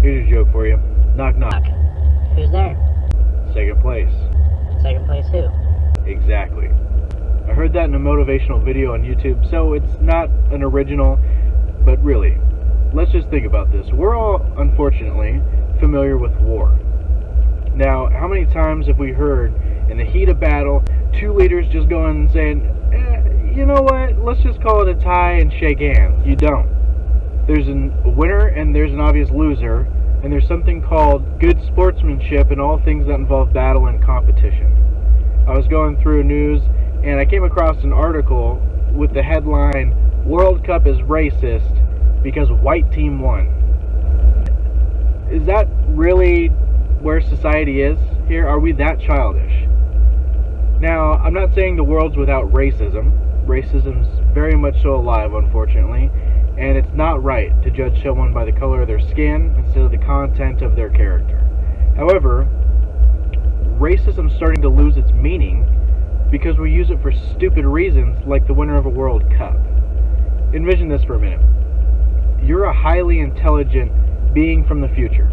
Here's your joke for you. Knock knock. Who's there? Second place. Second place who? Exactly. I heard that in a motivational video on YouTube, so it's not an original, but really, let's just think about this. We're all, unfortunately, familiar with war. Now, how many times have we heard in the heat of battle, two leaders just going and saying, you know what, let's just call it a tie and shake hands? You don't. There's a winner and there's an obvious loser, and there's something called good sportsmanship in all things that involve battle and competition. I was going through news and I came across an article with the headline, World Cup is racist because white team won. Is that really where society is here? Are we that childish? Now, I'm not saying the world's without racism. Racism's very much so alive, unfortunately, and it's not right to judge someone by the color of their skin instead of the content of their character. However, racism's starting to lose its meaning because we use it for stupid reasons like the winner of a World Cup. Envision this for a minute. You're a highly intelligent being from the future,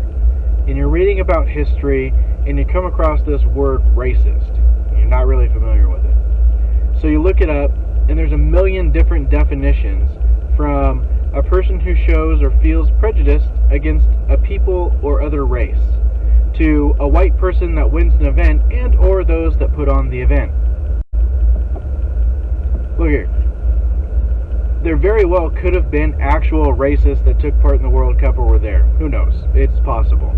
and you're reading about history, and you come across this word racist. You're not really familiar with it. So you look it up, and there's a million different definitions, from a person who shows or feels prejudiced against a people or other race, to a white person that wins an event and or those that put on the event. Look here. There very well could have been actual racists that took part in the World Cup or were there. Who knows? It's possible.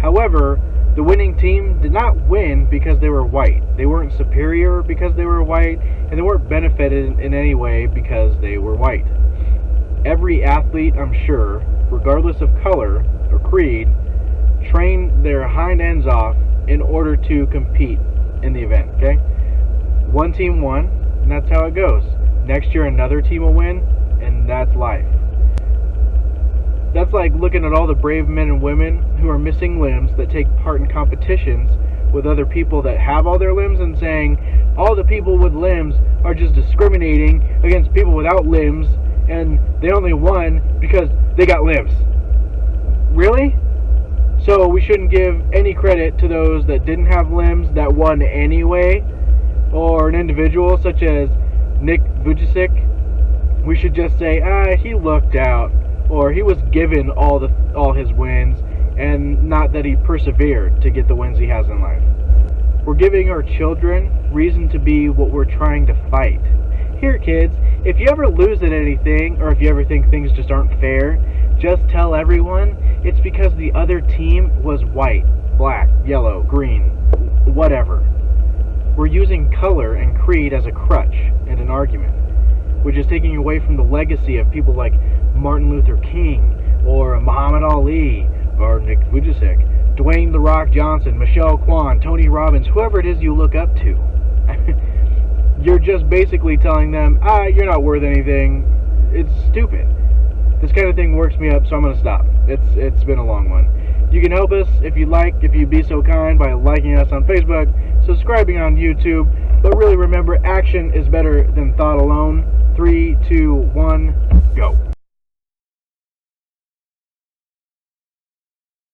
However, the winning team did not win because they were white. They weren't superior because they were white, and they weren't benefited in any way because they were white. Every athlete, I'm sure, regardless of color or creed, train their hind ends off in order to compete in the event, okay? One team won, and that's how it goes. Next year another team will win, and that's life. That's like looking at all the brave men and women who are missing limbs that take part in competitions with other people that have all their limbs and saying all the people with limbs are just discriminating against people without limbs, and they only won because they got limbs. Really? So we shouldn't give any credit to those that didn't have limbs that won anyway, or an individual such as Nick Vujicic? We should just say, he lucked out, or he was given all his wins, and not that he persevered to get the wins he has in life. We're giving our children reason to be what we're trying to fight. Here, kids, if you ever lose at anything, or if you ever think things just aren't fair, just tell everyone it's because the other team was white, black, yellow, green, whatever. We're using color and creed as a crutch and an argument, which is taking away from the legacy of people like Martin Luther King, or Muhammad Ali, or Nick Vujicic, Dwayne "The Rock" Johnson, Michelle Kwan, Tony Robbins, whoever it is you look up to. You're just basically telling them, you're not worth anything. It's stupid. This kind of thing works me up, so I'm going to stop. It's been a long one. You can help us if you'd be so kind, by liking us on Facebook, subscribing on YouTube, but really remember, action is better than thought alone. 3, 2, 1, go.